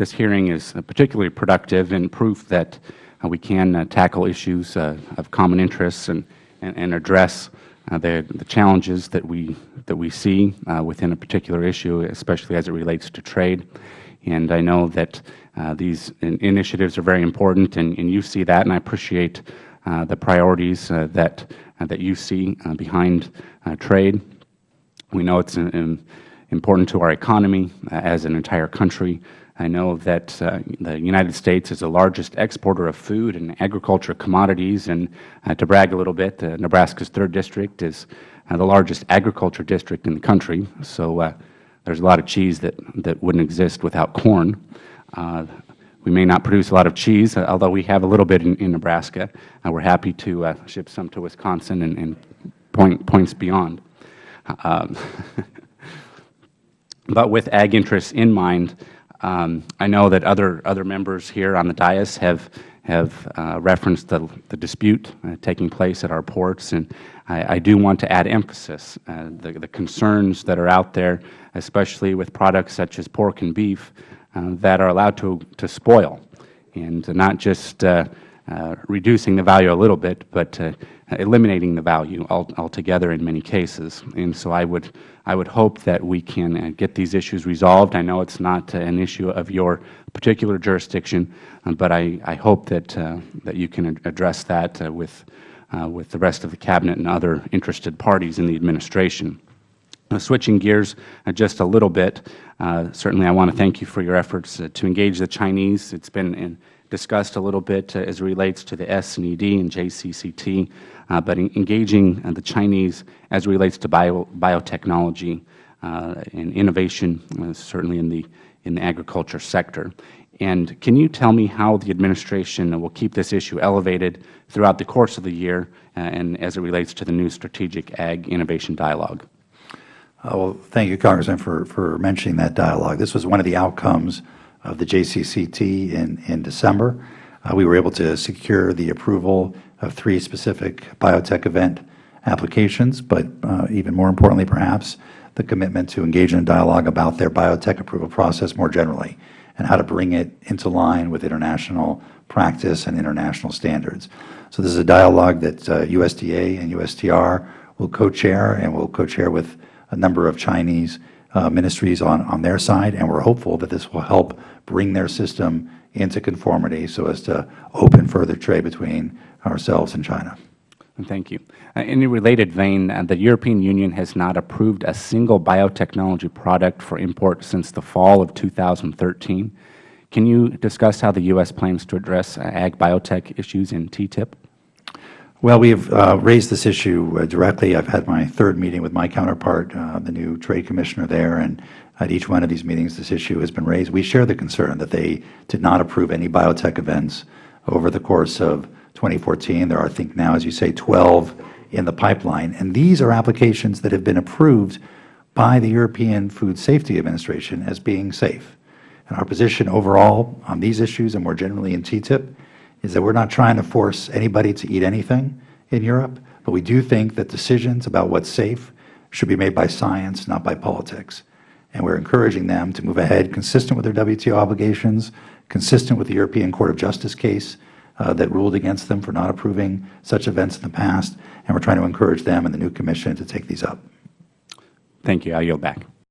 this hearing is particularly productive and proof that we can tackle issues of common interests and address the challenges that we see within a particular issue, especially as it relates to trade. And I know that these initiatives are very important, and you see that, and I appreciate the priorities that you see behind trade. We know it's important to our economy as an entire country. I know that the United States is the largest exporter of food and agriculture commodities, and to brag a little bit, Nebraska's 3rd district is the largest agriculture district in the country. So there's a lot of cheese that wouldn't exist without corn. We may not produce a lot of cheese, although we have a little bit in Nebraska. We're happy to ship some to Wisconsin and points beyond. But with ag interests in mind, I know that other members here on the dais have referenced the dispute taking place at our ports, and I do want to add emphasis. The concerns that are out there, especially with products such as pork and beef, that are allowed to spoil, and not just reducing the value a little bit, but eliminating the value altogether in many cases. And so I would hope that we can get these issues resolved. I know it's not an issue of your particular jurisdiction, but I hope that you can address that with the rest of the Cabinet and other interested parties in the administration. Switching gears just a little bit, certainly I want to thank you for your efforts to engage the Chinese. It's been discussed a little bit as it relates to the S&ED and JCCT, but engaging the Chinese as it relates to biotechnology and innovation, certainly in the agriculture sector. And can you tell me how the administration will keep this issue elevated throughout the course of the year and as it relates to the new Strategic Ag Innovation Dialogue? Well, thank you, Congressman, for mentioning that dialogue. This was one of the outcomes of the JCCT in December. We were able to secure the approval of 3 specific biotech event applications, but even more importantly, perhaps, the commitment to engage in a dialogue about their biotech approval process more generally and how to bring it into line with international practice and international standards. So this is a dialogue that USDA and USTR will co-chair, and will co-chair with a number of Chinese ministries on their side, and we're hopeful that this will help bring their system into conformity so as to open further trade between ourselves and China. Thank you. In a related vein, the European Union has not approved a single biotechnology product for import since the fall of 2013. Can you discuss how the U.S. plans to address ag biotech issues in TTIP? Well, we have raised this issue directly. I've had my 3rd meeting with my counterpart, the new trade commissioner there, and at each one of these meetings this issue has been raised. We share the concern that they did not approve any biotech events over the course of 2014. There are, I think now, as you say, 12 in the pipeline, and these are applications that have been approved by the European Food Safety Administration as being safe. And our position overall on these issues, and more generally in TTIP, is that we're not trying to force anybody to eat anything in Europe, but we do think that decisions about what's safe should be made by science, not by politics. And we're encouraging them to move ahead consistent with their WTO obligations, consistent with the European Court of Justice case that ruled against them for not approving such events in the past, and we're trying to encourage them and the new Commission to take these up. Thank you. I yield back.